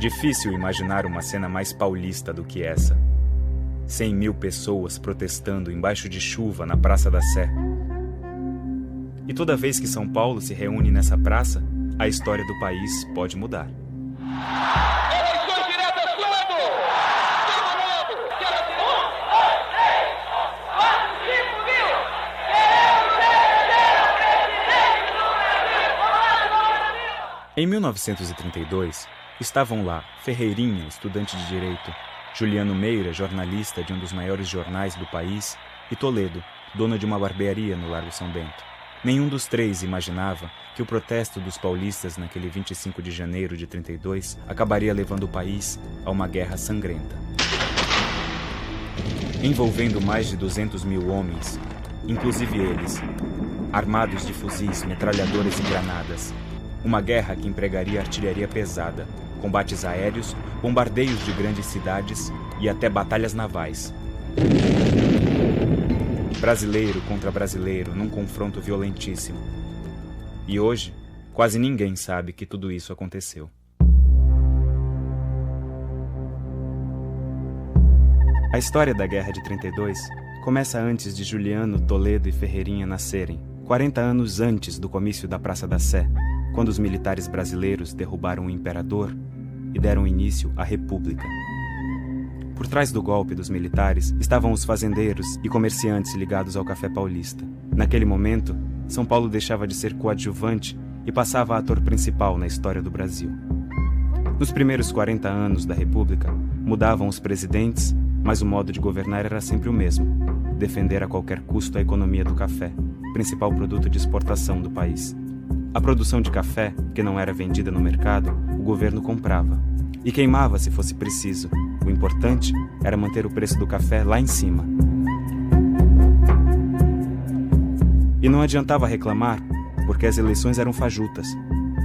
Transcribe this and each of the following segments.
Difícil imaginar uma cena mais paulista do que essa. 100.000 pessoas protestando embaixo de chuva na Praça da Sé. E toda vez que São Paulo se reúne nessa praça, a história do país pode mudar. Em 1932, estavam lá Ferreirinha, estudante de Direito, Juliano Meira, jornalista de um dos maiores jornais do país, e Toledo, dono de uma barbearia no Largo São Bento. Nenhum dos três imaginava que o protesto dos paulistas naquele 25 de janeiro de 32 acabaria levando o país a uma guerra sangrenta. Envolvendo mais de 200.000 homens, inclusive eles, armados de fuzis, metralhadoras e granadas. Uma guerra que empregaria artilharia pesada, combates aéreos, bombardeios de grandes cidades e até batalhas navais. Brasileiro contra brasileiro num confronto violentíssimo. E hoje, quase ninguém sabe que tudo isso aconteceu. A história da Guerra de 32 começa antes de Juliano, Toledo e Ferreirinha nascerem, 40 anos antes do comício da Praça da Sé, quando os militares brasileiros derrubaram o imperador e deram início à República. Por trás do golpe dos militares estavam os fazendeiros e comerciantes ligados ao café paulista. Naquele momento, São Paulo deixava de ser coadjuvante e passava a ator principal na história do Brasil. Nos primeiros 40 anos da República, mudavam os presidentes, mas o modo de governar era sempre o mesmo: defender a qualquer custo a economia do café, principal produto de exportação do país. A produção de café, que não era vendida no mercado, o governo comprava. E queimava se fosse preciso. O importante era manter o preço do café lá em cima. E não adiantava reclamar, porque as eleições eram fajutas.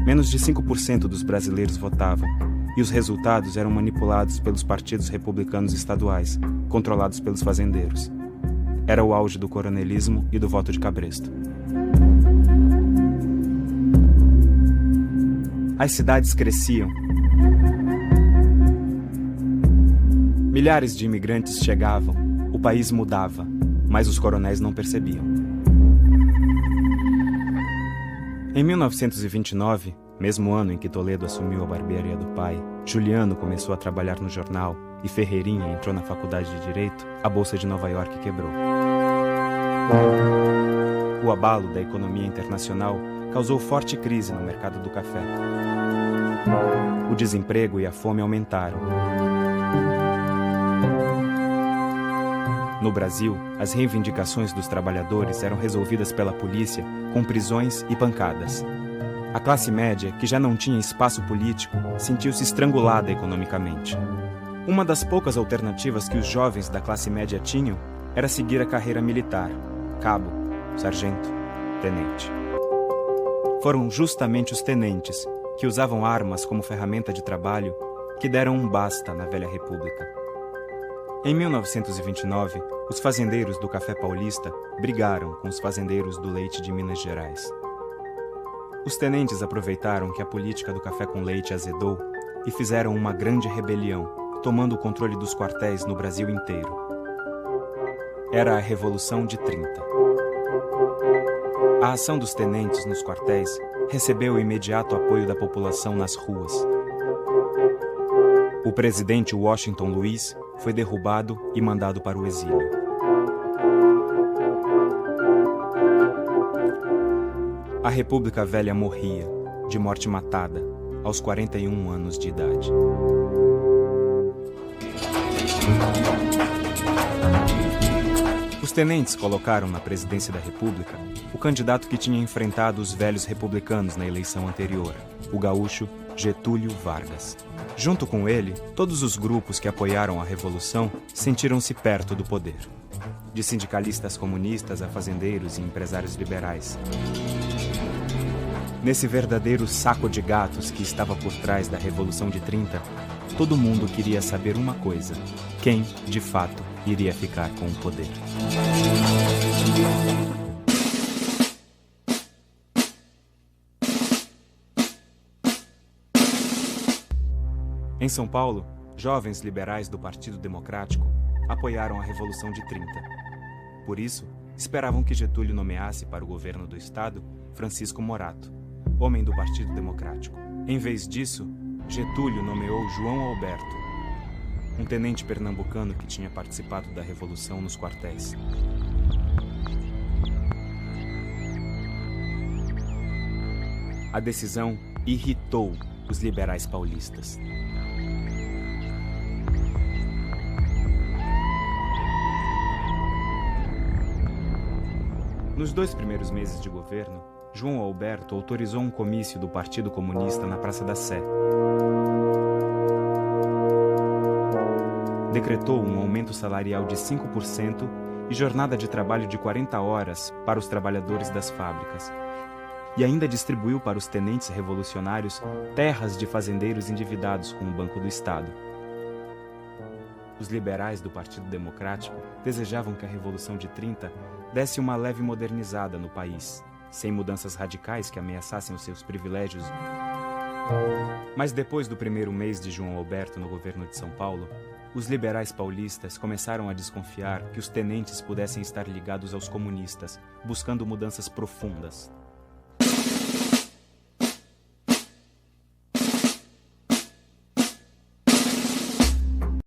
Menos de 5% dos brasileiros votavam, e os resultados eram manipulados pelos partidos republicanos estaduais, controlados pelos fazendeiros. Era o auge do coronelismo e do voto de cabresto. As cidades cresciam. Milhares de imigrantes chegavam, o país mudava, mas os coronéis não percebiam. Em 1929, mesmo ano em que Toledo assumiu a barbearia do pai, Juliano começou a trabalhar no jornal e Ferreirinha entrou na faculdade de Direito, a Bolsa de Nova York quebrou. O abalo da economia internacional causou forte crise no mercado do café. O desemprego e a fome aumentaram. No Brasil, as reivindicações dos trabalhadores eram resolvidas pela polícia com prisões e pancadas. A classe média, que já não tinha espaço político, sentiu-se estrangulada economicamente. Uma das poucas alternativas que os jovens da classe média tinham era seguir a carreira militar: cabo, sargento, tenente. Foram justamente os tenentes, que usavam armas como ferramenta de trabalho, que deram um basta na velha república. Em 1929, os fazendeiros do café paulista brigaram com os fazendeiros do leite de Minas Gerais. Os tenentes aproveitaram que a política do café com leite azedou e fizeram uma grande rebelião, tomando o controle dos quartéis no Brasil inteiro. Era a Revolução de 30. A ação dos tenentes nos quartéis recebeu o imediato apoio da população nas ruas. O presidente Washington Luiz foi derrubado e mandado para o exílio. A República Velha morria, de morte matada, aos 41 anos de idade. Os tenentes colocaram na presidência da República o candidato que tinha enfrentado os velhos republicanos na eleição anterior, o gaúcho Getúlio Vargas. Junto com ele, todos os grupos que apoiaram a Revolução sentiram-se perto do poder. De sindicalistas comunistas a fazendeiros e empresários liberais. Nesse verdadeiro saco de gatos que estava por trás da Revolução de 30, todo mundo queria saber uma coisa: quem, de fato, iria ficar com o poder. Em São Paulo, jovens liberais do Partido Democrático apoiaram a Revolução de 30. Por isso, esperavam que Getúlio nomeasse para o governo do estado Francisco Morato, homem do Partido Democrático. Em vez disso, Getúlio nomeou João Alberto, um tenente pernambucano que tinha participado da Revolução nos quartéis. A decisão irritou os liberais paulistas. Nos 2 primeiros meses de governo, João Alberto autorizou um comício do Partido Comunista na Praça da Sé. Decretou um aumento salarial de 5% e jornada de trabalho de 40 horas para os trabalhadores das fábricas. E ainda distribuiu para os tenentes revolucionários terras de fazendeiros endividados com o Banco do Estado. Os liberais do Partido Democrático desejavam que a Revolução de 30 desse uma leve modernizada no país, sem mudanças radicais que ameaçassem os seus privilégios. Mas depois do primeiro mês de João Alberto no governo de São Paulo, os liberais paulistas começaram a desconfiar que os tenentes pudessem estar ligados aos comunistas, buscando mudanças profundas.